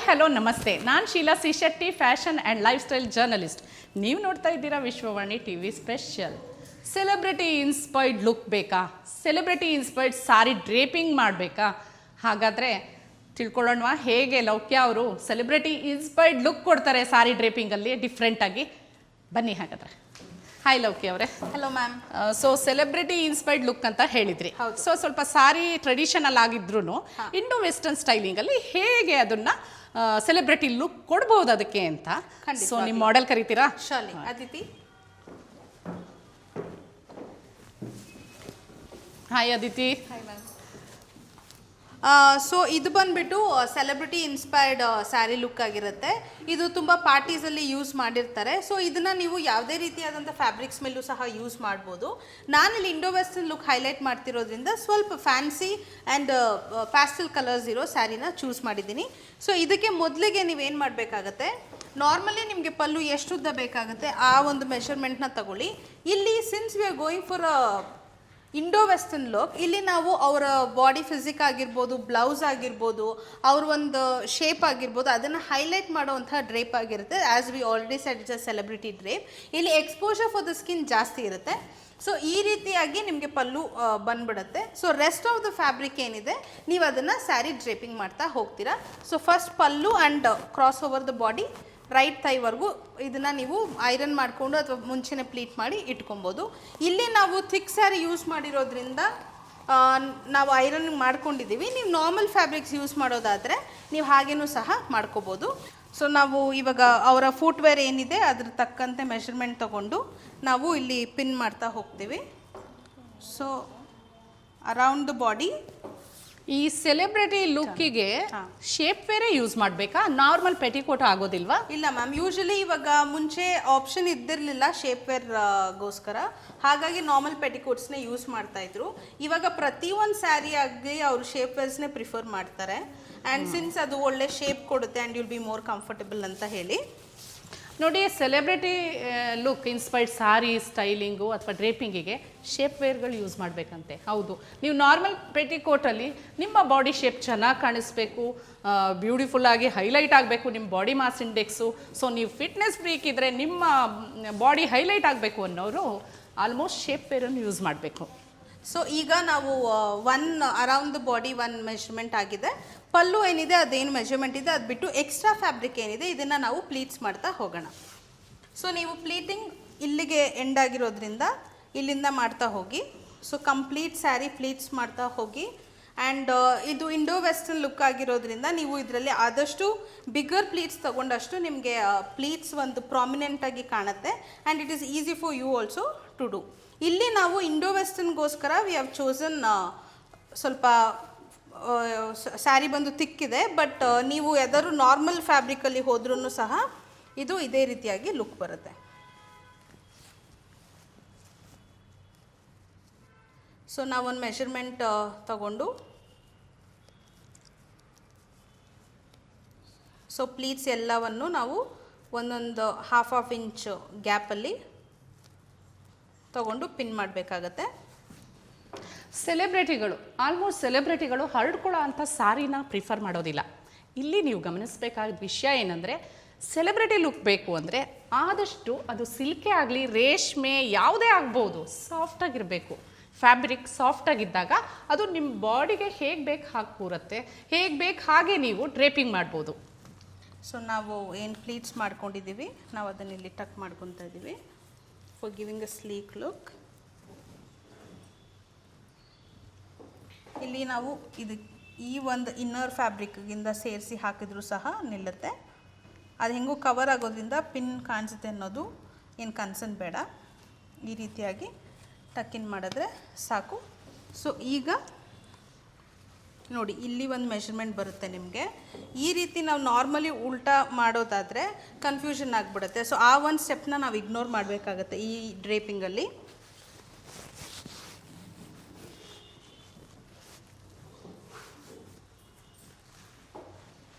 Hello ನಮಸ್ತೆ. ನಾನು Sheela C Shetty, fashion and lifestyle journalist. ನೀವು ನೋಡ್ತಾ ಇದ್ದೀರಾ Vishwavani TV special. Celebrity inspired look ಬೇಕಾ? ಸೆಲೆಬ್ರಿಟಿ ಇನ್ಸ್ಪೈರ್ಡ್ ಸಾರಿ ಡ್ರೇಪಿಂಗ್ ಮಾಡಬೇಕಾ? ಹಾಗಾದರೆ ತಿಳ್ಕೊಳ್ಳೋಣವಾ ಹೇಗೆ ಲೌಕ್ಯ ಅವರು ಸೆಲೆಬ್ರಿಟಿ ಇನ್ಸ್ಪೈರ್ಡ್ ಲುಕ್ ಕೊಡ್ತಾರೆ ಸಾರಿ ಡ್ರೇಪಿಂಗಲ್ಲಿ ಡಿಫ್ರೆಂಟಾಗಿ. ಬನ್ನಿ ಹಾಗಾದರೆ. ಹಾಯ್ ಲೌಕ್ಯ ಅವರೇ. Hello ma'am. So celebrity inspired look ಅಂತ ಹೇಳಿದ್ರಿ. ಸೊ ಸ್ವಲ್ಪ ಸಾರಿ ಟ್ರೆಡಿಷನಲ್ ಆಗಿದ್ರು ಇಂಡೋ ವೆಸ್ಟರ್ನ್ ಸ್ಟೈಲಿಂಗಲ್ಲಿ ಹೇಗೆ ಅದನ್ನ ಸೆಲೆಬ್ರಿಟಿ ಲುಕ್ ಕೊಡ್ಬೋದು ಅದಕ್ಕೆ ಅಂತ. ಸೊ ನಿಮ್ಮ ಮಾಡೆಲ್ ಕರಿತೀರಾ? ಶಾಲಿ Aditi. Hi Aditi. Hi ma'am. So ಇದು ಬಂದ್ಬಿಟ್ಟು ಸೆಲೆಬ್ರಿಟಿ ಇನ್ಸ್ಪೈರ್ಡ್ ಸ್ಯಾರಿ ಲುಕ್ ಆಗಿರುತ್ತೆ. ಇದು ತುಂಬ ಪಾರ್ಟೀಸಲ್ಲಿ ಯೂಸ್ ಮಾಡಿರ್ತಾರೆ. ಸೊ ಇದನ್ನು ನೀವು ಯಾವುದೇ ರೀತಿಯಾದಂಥ ಫ್ಯಾಬ್ರಿಕ್ಸ್ ಮೇಲೂ ಸಹ ಯೂಸ್ ಮಾಡ್ಬೋದು. ನಾನಿಲ್ಲಿ ಇಂಡೋ ವೆಸ್ಟರ್ನ್ ಲುಕ್ ಹೈಲೈಟ್ ಮಾಡ್ತಿರೋದ್ರಿಂದ ಸ್ವಲ್ಪ ಫ್ಯಾನ್ಸಿ ಆ್ಯಂಡ್ ಪ್ಯಾಸ್ಟಲ್ ಕಲರ್ಸ್ ಇರೋ ಸ್ಯಾರಿನ ಚೂಸ್ ಮಾಡಿದ್ದೀನಿ. ಸೊ ಇದಕ್ಕೆ ಮೊದಲಿಗೆ ನೀವೇನು ಮಾಡಬೇಕಾಗತ್ತೆ, ನಾರ್ಮಲಿ ನಿಮಗೆ ಪಲ್ಲು ಎಷ್ಟು ಉದ್ದ ಬೇಕಾಗುತ್ತೆ ಆ ಒಂದು ಮೆಷರ್ಮೆಂಟ್ನ ತಗೊಳ್ಳಿ. ಇಲ್ಲಿ since we are going for Indo western look, ಇಲ್ಲಿ ನಾವು ಅವರ ಬಾಡಿ ಫಿಸಿಕ್ ಆಗಿರ್ಬೋದು, ಬ್ಲೌಸ್ ಆಗಿರ್ಬೋದು, ಅವ್ರ ಒಂದು ಶೇಪ್ ಆಗಿರ್ಬೋದು, ಅದನ್ನು ಹೈಲೈಟ್ ಮಾಡುವಂಥ ಡ್ರೇಪ್ ಆಗಿರುತ್ತೆ. As we already said it's a celebrity drape. ಇಲ್ಲಿ ಎಕ್ಸ್ಪೋಜರ್ ಫಾರ್ ದ ಸ್ಕಿನ್ ಜಾಸ್ತಿ ಇರುತ್ತೆ. ಸೊ ಈ ರೀತಿಯಾಗಿ ನಿಮಗೆ ಪಲ್ಲು ಬಂದ್ಬಿಡುತ್ತೆ. So rest of the fabric ಏನಿದೆ ನೀವು ಅದನ್ನು ಸ್ಯಾರಿ ಡ್ರೇಪಿಂಗ್ ಮಾಡ್ತಾ ಹೋಗ್ತೀರಾ. ಸೊ ಫಸ್ಟ್ ಪಲ್ಲು and cross over the body right ಥೈವರೆಗೂ ಇದನ್ನು ನೀವು ಐರನ್ ಮಾಡಿಕೊಂಡು ಅಥವಾ ಮುಂಚೆನೇ ಪ್ಲೀಟ್ ಮಾಡಿ ಇಟ್ಕೊಬೋದು. ಇಲ್ಲಿ ನಾವು ಥಿಕ್ ಸ್ಯಾರಿ ಯೂಸ್ ಮಾಡಿರೋದ್ರಿಂದ ನಾವು ಐರನ್ ಮಾಡ್ಕೊಂಡಿದ್ದೀವಿ. ನೀವು ನಾರ್ಮಲ್ ಫ್ಯಾಬ್ರಿಕ್ಸ್ ಯೂಸ್ ಮಾಡೋದಾದರೆ ನೀವು ಹಾಗೇನೂ ಸಹ ಮಾಡ್ಕೋಬೋದು. ಸೊ ನಾವು ಇವಾಗ ಅವರ ಫುಟ್ವೇರ್ ಏನಿದೆ ಅದ್ರ ತಕ್ಕಂತೆ ಮೆಷರ್ಮೆಂಟ್ ತಗೊಂಡು ನಾವು ಇಲ್ಲಿ ಪಿನ್ ಮಾಡ್ತಾ ಹೋಗ್ತೀವಿ. So around the body. ಈ ಸೆಲೆಬ್ರಿಟಿ ಲುಕ್ಕಿಗೆ ಶೇಪ್ ವೇರೇ ಯೂಸ್ ಮಾಡಬೇಕಾ? ನಾರ್ಮಲ್ ಪೆಟಿಕೋಟ್ ಆಗೋದಿಲ್ವಾ? ಇಲ್ಲ ಮ್ಯಾಮ್, ಯೂಶಲಿ ಇವಾಗ ಮುಂಚೆ ಆಪ್ಷನ್ ಇದ್ದಿರಲಿಲ್ಲ ಶೇಪ್ ವೇರ್ಗೋಸ್ಕರ, ಹಾಗಾಗಿ ನಾರ್ಮಲ್ ಪೆಟಿಕೋಟ್ಸ್ನೇ ಯೂಸ್ ಮಾಡ್ತಾ ಇದ್ರು. ಇವಾಗ ಪ್ರತಿಯೊಂದು ಸ್ಯಾರಿ ಆಗಲಿ ಅವರು ಶೇಪ್ ವೇರ್ಸ್ನೇ ಪ್ರಿಫರ್ ಮಾಡ್ತಾರೆ. ಆ್ಯಂಡ್ ಸಿನ್ಸ್ ಅದು ಒಳ್ಳೆ ಶೇಪ್ ಕೊಡುತ್ತೆ and you'll be more comfortable ಅಂತ ಹೇಳಿ. ನೋಡಿ, ಸೆಲೆಬ್ರಿಟಿ ಲುಕ್ ಇನ್ಸ್ಪೈರ್ಡ್ ಸಾರಿ ಸ್ಟೈಲಿಂಗು ಅಥವಾ ಡ್ರೇಪಿಂಗಿಗೆ ಶೇಪ್ ವೇರ್ಗಳು ಯೂಸ್ ಮಾಡಬೇಕಂತೆ. ಹೌದು, ನೀವು ನಾರ್ಮಲ್ ಪೆಟಿಕೋಟಲ್ಲಿ ನಿಮ್ಮ ಬಾಡಿ ಶೇಪ್ ಚೆನ್ನಾಗಿ ಕಾಣಿಸ್ಬೇಕು, ಬ್ಯೂಟಿಫುಲ್ಲಾಗಿ ಹೈಲೈಟ್ ಆಗಬೇಕು ನಿಮ್ಮ ಬಾಡಿ ಮಾಸ್ ಇಂಡೆಕ್ಸು. ಸೊ ನೀವು ಫಿಟ್ನೆಸ್ ಫ್ರೀಕ್ ಇದ್ದರೆ ನಿಮ್ಮ ಬಾಡಿ ಹೈಲೈಟ್ ಆಗಬೇಕು ಅನ್ನೋರು ಆಲ್ಮೋಸ್ಟ್ ಶೇಪ್ ವೇರನ್ನು ಯೂಸ್ ಮಾಡಬೇಕು. ಸೊ ಈಗ ನಾವು ಅರೌಂಡ್ ದ ಬಾಡಿ ಮೆಷರ್ಮೆಂಟ್ ಆಗಿದೆ. ಪಲ್ಲು ಏನಿದೆ ಅದೇನು ಮೆಷರ್ಮೆಂಟ್ ಇದೆ ಅದು ಬಿಟ್ಟು ಎಕ್ಸ್ಟ್ರಾ ಫ್ಯಾಬ್ರಿಕ್ ಏನಿದೆ ಇದನ್ನು ನಾವು ಪ್ಲೀಟ್ಸ್ ಮಾಡ್ತಾ ಹೋಗೋಣ. ಸೊ ನೀವು ಪ್ಲೀಟಿಂಗ್ ಇಲ್ಲಿಗೆ ಎಂಡ್ ಆಗಿರೋದ್ರಿಂದ ಇಲ್ಲಿಂದ ಮಾಡ್ತಾ ಹೋಗಿ. ಸೊ ಕಂಪ್ಲೀಟ್ ಸ್ಯಾರಿ ಪ್ಲೀಟ್ಸ್ ಮಾಡ್ತಾ ಹೋಗಿ. ಆ್ಯಂಡ್ ಇದು ಇಂಡೋ ವೆಸ್ಟರ್ನ್ ಲುಕ್ ಆಗಿರೋದ್ರಿಂದ ನೀವು ಇದರಲ್ಲಿ ಆದಷ್ಟು ಬಿಗ್ಗರ್ ಪ್ಲೀಟ್ಸ್ ತೊಗೊಂಡಷ್ಟು ನಿಮಗೆ ಪ್ಲೀಟ್ಸ್ ಒಂದು ಪ್ರಾಮಿನೆಂಟಾಗಿ ಕಾಣುತ್ತೆ. And it is easy for you also to do. ಇಲ್ಲಿ ನಾವು ಇಂಡೋ ವೆಸ್ಟರ್ನ್ಗೋಸ್ಕರ ವಿ ಹ್ಯಾವ್ ಚೋಸನ್ ಸ್ವಲ್ಪ ಸ್ಯಾರಿ ಬಂದು ತಿಕ್ಕಿದೆ. ಬಟ್ ನೀವು ಯಾವ್ದಾದ್ರು ನಾರ್ಮಲ್ ಫ್ಯಾಬ್ರಿಕಲ್ಲಿ ಹೋದ್ರೂ ಸಹ ಇದು ಇದೇ ರೀತಿಯಾಗಿ ಲುಕ್ ಬರುತ್ತೆ. ಸೊ ನಾವೊಂದು ಮೆಷರ್ಮೆಂಟ್ ತಗೊಂಡು ಸೊ ಪ್ಲೀಟ್ಸ್ ಎಲ್ಲವನ್ನು ನಾವು ಒಂದೊಂದು ಹಾಫ್ ಇಂಚ್ ಗ್ಯಾಪಲ್ಲಿ ತಗೊಂಡು ಪಿನ್ ಮಾಡಬೇಕಾಗತ್ತೆ. ಆಲ್ಮೋಸ್ಟ್ ಸೆಲೆಬ್ರಿಟಿಗಳು ಹರಡ್ಕೊಳ್ಳೋ ಅಂಥ ಸಾರಿನ ಪ್ರಿಫರ್ ಮಾಡೋದಿಲ್ಲ. ಇಲ್ಲಿ ನೀವು ಗಮನಿಸಬೇಕಾದ ವಿಷಯ ಏನಂದರೆ, ಸೆಲೆಬ್ರಿಟಿ ಲುಕ್ ಬೇಕು ಅಂದರೆ ಆದಷ್ಟು ಅದು ಸಿಲ್ಕೆ ಆಗಲಿ ರೇಷ್ಮೆ ಯಾವುದೇ ಆಗ್ಬೋದು, ಸಾಫ್ಟಾಗಿರಬೇಕು. ಫ್ಯಾಬ್ರಿಕ್ ಸಾಫ್ಟಾಗಿದ್ದಾಗ ಅದು ನಿಮ್ಮ ಬಾಡಿಗೆ ಹೇಗೆ ಬೇಕು ಹಾಗೆ ಕೂರುತ್ತೆ, ಹೇಗೆ ಬೇಕು ಹಾಗೆ ನೀವು ಡ್ರೇಪಿಂಗ್ ಮಾಡ್ಬೋದು. ಸೊ ನಾವು ಏನು ಪ್ಲೀಟ್ಸ್ ಮಾಡ್ಕೊಂಡಿದ್ದೀವಿ ನಾವು ಅದನ್ನು ಇಲ್ಲಿ ಟಕ್ ಮಾಡ್ಕೊತಾ ಇದ್ದೀವಿ for giving a sleek look. ಇಲ್ಲಿ ನಾವು ಈ ಒಂದು ಇನ್ನರ್ ಫ್ಯಾಬ್ರಿಕ್ಗಿಂದ ಸೇರಿಸಿ ಹಾಕಿದ್ರೂ ಸಹ ನಿಲ್ಲುತ್ತೆ. ಅದು ಹೆಂಗೂ ಕವರ್ ಆಗೋದ್ರಿಂದ ಪಿನ್ ಕಾಣಿಸುತ್ತೆ ಅನ್ನೋದು ಏನು ಕನ್ಸರ್ನ್ ಬೇಡ. ಈ ರೀತಿಯಾಗಿ ಟಕ್ಕಿನ್ ಮಾಡಿದ್ರೆ ಸಾಕು. ಸೊ ಈಗ ನೋಡಿ, ಇಲ್ಲಿ ಒಂದು ಮೆಷರ್ಮೆಂಟ್ ಬರುತ್ತೆ ನಿಮಗೆ. ಈ ರೀತಿ ನಾವು ನಾರ್ಮಲಿ ಉಲ್ಟಾ ಮಾಡೋದಾದರೆ ಕನ್ಫ್ಯೂಷನ್ ಆಗಿಬಿಡುತ್ತೆ. ಸೊ ಆ ಒಂದು ಸ್ಟೆಪ್ನ ನಾವು ಇಗ್ನೋರ್ ಮಾಡಬೇಕಾಗತ್ತೆ ಈ ಡ್ರೇಪಿಂಗಲ್ಲಿ.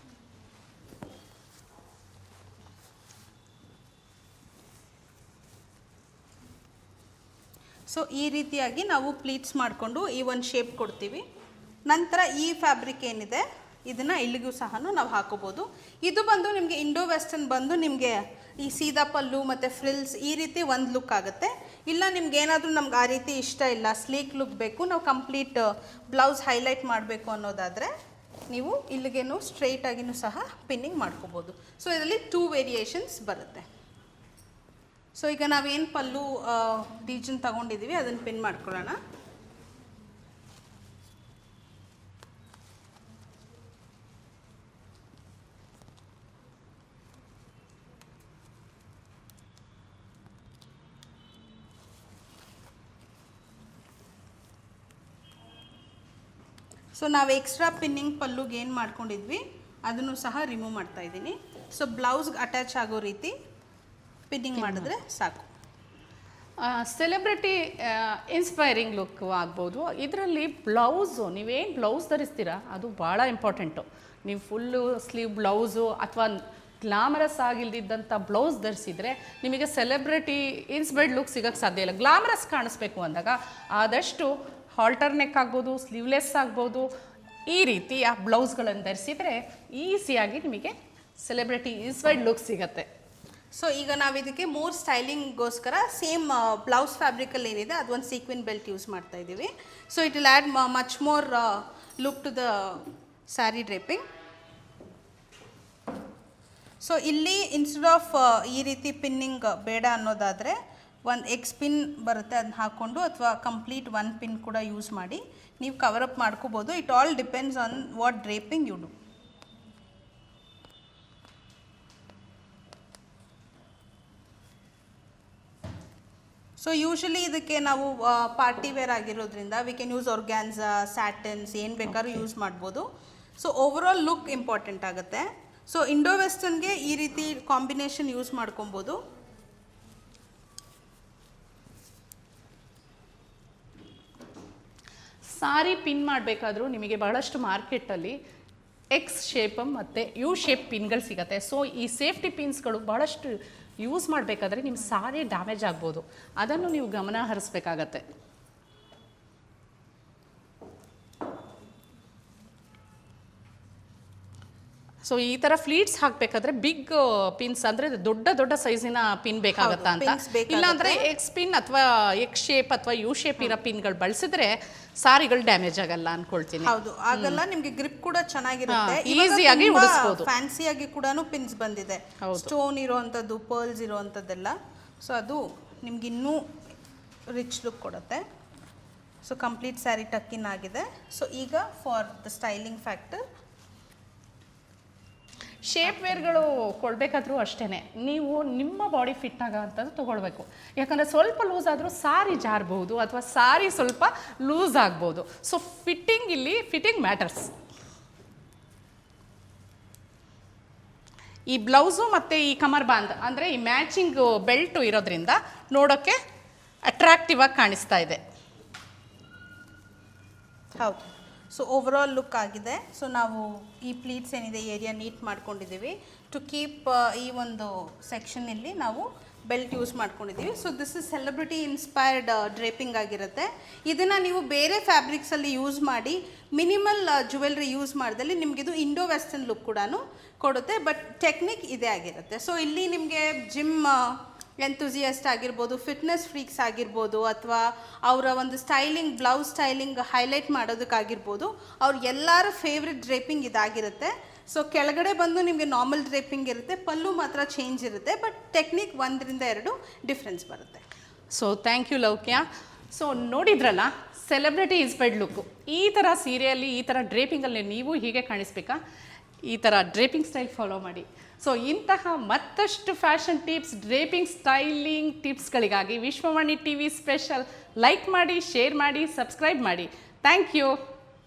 ಸೊ ಈ ರೀತಿಯಾಗಿ ನಾವು ಪ್ಲೀಟ್ಸ್ ಮಾಡಿಕೊಂಡು ಈ ಒಂದು ಶೇಪ್ ಕೊಡ್ತೀವಿ. ನಂತರ ಈ ಫ್ಯಾಬ್ರಿಕ್ ಏನಿದೆ ಇದನ್ನು ಇಲ್ಲಿಗೂ ಸಹ ನಾವು ಹಾಕೋಬೋದು. ಇದು ಬಂದು ನಿಮಗೆ ಇಂಡೋ ವೆಸ್ಟರ್ನ್ ಬಂದು ನಿಮಗೆ ಈ ಸೀದಾ ಪಲ್ಲು ಮತ್ತು ಫ್ರಿಲ್ಸ್ ಈ ರೀತಿ ಒಂದು ಲುಕ್ ಆಗುತ್ತೆ. ಇಲ್ಲ ನಿಮ್ಗೆ ಏನಾದರೂ ನಮ್ಗೆ ಆ ರೀತಿ ಇಷ್ಟ ಇಲ್ಲ, ಸ್ಲೀಕ್ ಲುಕ್ ಬೇಕು, ನಾವು ಕಂಪ್ಲೀಟ್ ಬ್ಲೌಸ್ ಹೈಲೈಟ್ ಮಾಡಬೇಕು ಅನ್ನೋದಾದರೆ ನೀವು ಇಲ್ಲಿಗೇನು ಸ್ಟ್ರೈಟಾಗಿನೂ ಸಹ ಪಿನ್ನಿಂಗ್ ಮಾಡ್ಕೋಬೋದು. ಸೊ ಇದರಲ್ಲಿ 2 ವೇರಿಯೇಷನ್ಸ್ ಬರುತ್ತೆ. ಸೊ ಈಗ ನಾವೇನು ಪಲ್ಲು ರೀಜನ್ ತಗೊಂಡಿದ್ದೀವಿ ಅದನ್ನು ಪಿನ್ ಮಾಡ್ಕೊಳ್ಳೋಣ. ಸೊ ನಾವು ಎಕ್ಸ್ಟ್ರಾ ಪಿನ್ನಿಂಗ್ ಪಲ್ಲುಗೆ ಏನು ಮಾಡ್ಕೊಂಡಿದ್ವಿ ಅದನ್ನು ಸಹ ರಿಮೂವ್ ಮಾಡ್ತಾ ಇದ್ದೀನಿ. ಸೊ ಬ್ಲೌಸ್ಗೆ ಅಟ್ಯಾಚ್ ಆಗೋ ರೀತಿ ಪಿನ್ನಿಂಗ್ ಮಾಡಿದ್ರೆ ಸಾಕು. ಸೆಲೆಬ್ರಿಟಿ ಇನ್ಸ್ಪೈರಿಂಗ್ ಲುಕ್ ಆಗ್ಬೋದು. ಇದರಲ್ಲಿ ಬ್ಲೌಸು ನೀವೇನು ಬ್ಲೌಸ್ ಧರಿಸ್ತೀರಾ ಅದು ಭಾಳ ಇಂಪಾರ್ಟೆಂಟು. ನೀವು ಫುಲ್ಲು ಸ್ಲೀವ್ ಬ್ಲೌಸು ಅಥವಾ ಗ್ಲಾಮರಸ್ ಆಗಿಲ್ದಿದ್ದಂಥ ಬ್ಲೌಸ್ ಧರಿಸಿದರೆ ನಿಮಗೆ ಸೆಲೆಬ್ರಿಟಿ ಇನ್ಸ್ಪೈರ್ಡ್ ಲುಕ್ ಸಿಗೋಕ್ಕೆ ಸಾಧ್ಯ ಇಲ್ಲ. ಗ್ಲಾಮರಸ್ ಕಾಣಿಸ್ಬೇಕು ಅಂದಾಗ ಆದಷ್ಟು ಹಾಲ್ಟರ್ ನೆಕ್ ಆಗ್ಬೋದು, ಸ್ಲೀವ್ಲೆಸ್ ಆಗ್ಬೋದು, ಈ ರೀತಿಯ ಬ್ಲೌಸ್ಗಳನ್ನು ಧರಿಸಿದರೆ ಈಸಿಯಾಗಿ ನಿಮಗೆ ಸೆಲೆಬ್ರಿಟಿ ಇನ್ಸ್ಪೈರ್ಡ್ ಲುಕ್ ಸಿಗುತ್ತೆ. ಸೊ ಈಗ ನಾವು ಇದಕ್ಕೆ ಮೋರ್ ಸ್ಟೈಲಿಂಗ್ಗೋಸ್ಕರ ಸೇಮ್ ಬ್ಲೌಸ್ ಫ್ಯಾಬ್ರಿಕಲ್ಲಿ ಏನಿದೆ ಅದು ಒಂದು ಸೀಕ್ವಿನ್ ಬೆಲ್ಟ್ ಯೂಸ್ ಮಾಡ್ತಾ ಇದ್ದೀವಿ. So it will add much more look to the sari draping. So ಇಲ್ಲಿ ಇನ್ಸ್ಟೆಡ್ ಆಫ್ ಈ ರೀತಿ ಪಿನ್ನಿಂಗ್ ಬೇಡ ಅನ್ನೋದಾದರೆ ಒಂದು ಎಕ್ಸ್ ಪಿನ್ ಬರುತ್ತೆ, ಅದನ್ನ ಹಾಕ್ಕೊಂಡು ಅಥವಾ ಕಂಪ್ಲೀಟ್ 1 ಪಿನ್ ಕೂಡ ಯೂಸ್ ಮಾಡಿ ನೀವು ಕವರಪ್ ಮಾಡ್ಕೋಬೋದು. It all depends on what draping you do. So usually ಇದಕ್ಕೆ ನಾವು ಪಾರ್ಟಿ ವೇರ್ ಆಗಿರೋದ್ರಿಂದ we can use organza, satins ಏನು ಬೇಕಾದ್ರೂ ಯೂಸ್ ಮಾಡ್ಬೋದು. ಸೊ ಓವರಾಲ್ ಲುಕ್ ಇಂಪಾರ್ಟೆಂಟ್ ಆಗುತ್ತೆ. ಸೊ ಇಂಡೋ ವೆಸ್ಟರ್ನ್ಗೆ ಈ ರೀತಿ ಕಾಂಬಿನೇಷನ್ ಯೂಸ್ ಮಾಡ್ಕೊಬೋದು. ಸಾರಿ ಪಿನ್ ಮಾಡಬೇಕಾದ್ರೂ ನಿಮಗೆ ಬಹಳಷ್ಟು ಮಾರ್ಕೆಟಲ್ಲಿ ಎಕ್ಸ್ ಶೇಪ್ ಮತ್ತು ಯು ಶೇಪ್ ಪಿನ್ಗಳು ಸಿಗುತ್ತೆ. ಸೊ ಈ ಸೇಫ್ಟಿ ಪಿನ್ಸ್ಗಳು ಬಹಳಷ್ಟು ಯೂಸ್ ಮಾಡಬೇಕಾದ್ರೆ ನಿಮ್ಮ ಸಾರಿ ಡ್ಯಾಮೇಜ್ ಆಗ್ಬೋದು, ಅದನ್ನು ನೀವು ಗಮನ ಹರಿಸ್ಬೇಕಾಗತ್ತೆ. ಸೊ ಈ ಥರ ಫ್ಲೀಟ್ಸ್ ಹಾಕಬೇಕಾದ್ರೆ ಬಿಗ್ ಪಿನ್ಸ್ ಅಂದರೆ ದೊಡ್ಡ ದೊಡ್ಡ ಸೈಜಿನ ಪಿನ್ ಬೇಕಾಗತ್ತಾ ಅಂತ. ಇಲ್ಲಾಂದರೆ ಎಕ್ಸ್ ಪಿನ್ ಅಥವಾ ಎಕ್ಸ್ ಶೇಪ್ ಅಥವಾ ಯು ಶೇಪ್ ಇರೋ ಪಿನ್ಗಳು ಬಳಸಿದ್ರೆ ಸಾರಿಗಳು ಡ್ಯಾಮೇಜ್ ಆಗಲ್ಲ ಅನ್ಕೊಳ್ತೀನಿ. ಹೌದು, ಆಗಲ್ಲ. ನಿಮಗೆ ಗ್ರಿಪ್ ಕೂಡ ಚೆನ್ನಾಗಿರುತ್ತೆ, ಈಸಿಯಾಗಿ ಉಳಿಸ್ಬೋದು. ಫ್ಯಾನ್ಸಿಯಾಗಿ ಕೂಡ ಪಿನ್ಸ್ ಬಂದಿದೆ, ಸ್ಟೋನ್ ಇರೋವಂಥದ್ದು, ಪರ್ಲ್ಸ್ ಇರೋವಂಥದ್ದೆಲ್ಲ. ಸೊ ಅದು ನಿಮ್ಗೆ ಇನ್ನೂ ರಿಚ್ ಲುಕ್ ಕೊಡುತ್ತೆ. ಸೊ ಕಂಪ್ಲೀಟ್ ಸ್ಯಾರಿ ಟಕ್ಕಿನ್ ಆಗಿದೆ. ಸೊ ಈಗ for the styling factor, shape ವೇರ್ಗಳು ಕೊಡಬೇಕಾದ್ರೂ ಅಷ್ಟೇ ನೀವು ನಿಮ್ಮ ಬಾಡಿ ಫಿಟ್ ಆಗೋ ಅಂಥದ್ದು ತೊಗೊಳ್ಬೇಕು. ಯಾಕಂದರೆ ಸ್ವಲ್ಪ ಲೂಸ್ ಆದರೂ ಸಾರಿ ಜಾರಬಹುದು ಅಥವಾ ಸಾರಿ ಸ್ವಲ್ಪ ಲೂಸ್ ಆಗ್ಬೋದು. So fitting matters. ಈ ಬ್ಲೌಸು ಮತ್ತು ಈ ಕಮರ್ ಬಾಂದ್ ಅಂದರೆ ಈ ಮ್ಯಾಚಿಂಗ್ ಬೆಲ್ಟು ಇರೋದ್ರಿಂದ ನೋಡೋಕ್ಕೆ ಅಟ್ರಾಕ್ಟಿವ್ ಆಗಿ ಕಾಣಿಸ್ತಾ ಇದೆ. ಹೌದು. ಸೊ ಓವರಾಲ್ ಲುಕ್ ಆಗಿದೆ. ಸೊ ನಾವು ಈ ಪ್ಲೀಟ್ಸ್ ಏನಿದೆ ಏರಿಯಾ ನೀಟ್ ಮಾಡ್ಕೊಂಡಿದ್ದೀವಿ. ಟು ಕೀಪ್ ಈ ಒಂದು ಸೆಕ್ಷನಲ್ಲಿ ನಾವು ಬೆಲ್ಟ್ ಯೂಸ್ ಮಾಡ್ಕೊಂಡಿದ್ದೀವಿ. So this is celebrity inspired draping ಆಗಿರುತ್ತೆ. ಇದನ್ನು ನೀವು ಬೇರೆ ಫ್ಯಾಬ್ರಿಕ್ಸಲ್ಲಿ ಯೂಸ್ ಮಾಡಿ ಮಿನಿಮಲ್ ಜುವೆಲ್ರಿ ಯೂಸ್ ಮಾಡಿದಲ್ಲಿ ನಿಮಗಿದು ಇಂಡೋ ವೆಸ್ಟರ್ನ್ ಲುಕ್ ಕೂಡ ಕೊಡುತ್ತೆ. ಬಟ್ ಟೆಕ್ನಿಕ್ ಇದೇ ಆಗಿರುತ್ತೆ. ಸೊ ಇಲ್ಲಿ ನಿಮಗೆ ಜಿಮ್ ಎಂಥೂಸಿಯಸ್ಟ್ ಆಗಿರ್ಬೋದು, ಫಿಟ್ನೆಸ್ ಫ್ರೀಕ್ಸ್ ಆಗಿರ್ಬೋದು, ಅಥವಾ ಅವರ ಒಂದು ಸ್ಟೈಲಿಂಗ್ ಬ್ಲೌಸ್ ಸ್ಟೈಲಿಂಗ್ ಹೈಲೈಟ್ ಮಾಡೋದಕ್ಕಾಗಿರ್ಬೋದು, ಅವ್ರ ಎಲ್ಲರ ಫೇವ್ರೆಟ್ ಡ್ರೇಪಿಂಗ್ ಇದಾಗಿರುತ್ತೆ. ಸೊ ಕೆಳಗಡೆ ಬಂದು ನಿಮಗೆ ನಾರ್ಮಲ್ ಡ್ರೇಪಿಂಗ್ ಇರುತ್ತೆ, ಪಲ್ಲು ಮಾತ್ರ ಚೇಂಜ್ ಇರುತ್ತೆ, ಬಟ್ ಟೆಕ್ನಿಕ್ 1-2 ಡಿಫ್ರೆನ್ಸ್ ಬರುತ್ತೆ. So thank you Loukya. So ನೋಡಿದ್ರಲ್ಲ ಸೆಲೆಬ್ರಿಟಿ ಇನ್ಸ್ಪೈರ್ಡ್ ಲುಕ್ಕು. ಈ ಥರ ಸೀರೆಯಲ್ಲಿ ಈ ಥರ ಡ್ರೇಪಿಂಗಲ್ಲಿ ನೀವು ಹೀಗೆ ಕಾಣಿಸ್ಬೇಕಾ, ಈ ಥರ ಡ್ರೇಪಿಂಗ್ ಸ್ಟೈಲ್ ಫಾಲೋ ಮಾಡಿ. ಸೊ ಇಂತಹ ಮತ್ತಷ್ಟು ಫ್ಯಾಷನ್ ಟಿಪ್ಸ್, ಡ್ರೇಪಿಂಗ್ ಸ್ಟೈಲಿಂಗ್ ಟಿಪ್ಸ್ಗಳಿಗಾಗಿ ವಿಶ್ವವಾಣಿ TV ಸ್ಪೆಷಲ್ ಲೈಕ್ ಮಾಡಿ, ಶೇರ್ ಮಾಡಿ, ಸಬ್ಸ್ಕ್ರೈಬ್ ಮಾಡಿ. Thank you.